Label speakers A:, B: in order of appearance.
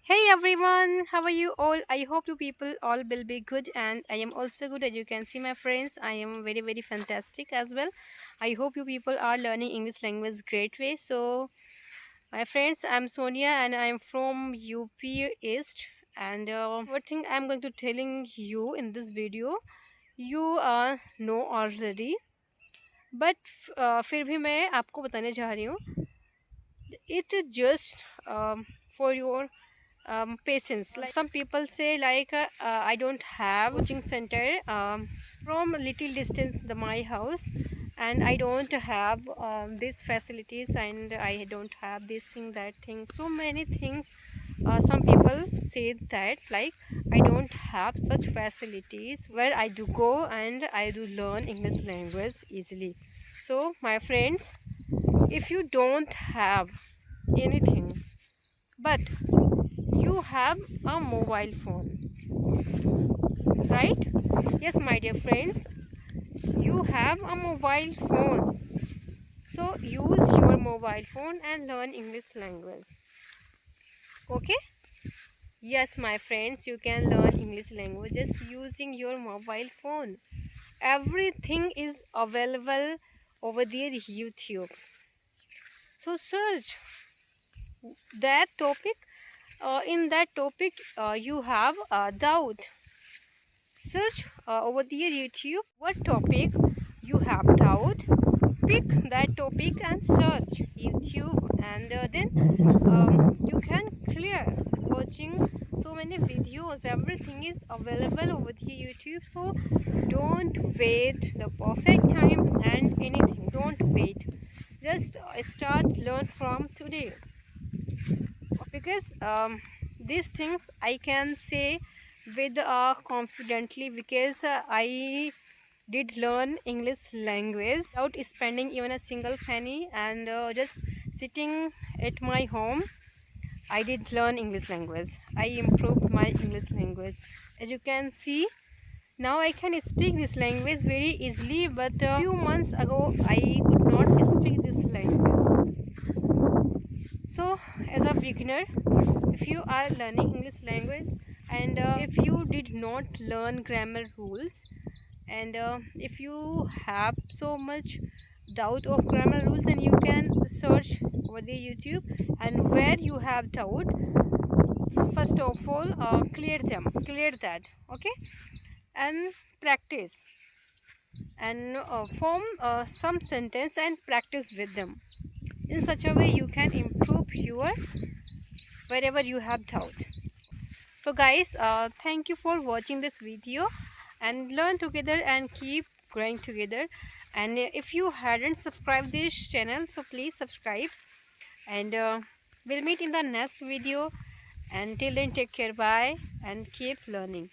A: Hey everyone, how are you all? I hope you people all will be good, and I am also good. As you can see, my friends, I am very fantastic as well. I hope you people are learning English language great way. So, my friends, I'm Sonia and I'm from UP East. And what thing I'm going to telling you in this video, you know already. But फिर भी मैं आपको बताने जा रही हूँ. It just for your patience. Like some people say, like I don't have coaching center from little distance the my house, and I don't have these facilities, and I don't have this thing, that thing, so many things. Some people say that, like, I don't have such facilities where I do go and I do learn English language easily. So my friends, if you don't have anything but you have a mobile phone, right? Yes, my dear friends, you have a mobile phone, so use your mobile phone and learn English language. Okay, yes, my friends, you can learn English language just using your mobile phone. Everything is available over there, YouTube. So search that topic. In that topic you have a doubt, search over the YouTube what topic you have doubt, pick that topic and search YouTube, and then you can clear watching so many videos. Everything is available over the YouTube, so don't wait the perfect time and anything. Don't wait, just start learn from today, because these things I can say with confidently, because I did learn English language without spending even a single penny, and just sitting at my home I did learn English language. I improved my English language. As you can see, now I can speak this language very easily, but a few months ago I could not speak this language. So as a beginner, if you are learning English language, and if you did not learn grammar rules, and if you have so much doubt of grammar rules, and you can search over the YouTube, and where you have doubt, first of all clear that, okay, and practice, and form some sentence and practice with them. In such a way you can improve your wherever you have doubt. So guys, thank you for watching this video, and learn together and keep growing together. And if you hadn't subscribed this channel, so please subscribe, and we'll meet in the next video. Until then, take care, bye, and keep learning.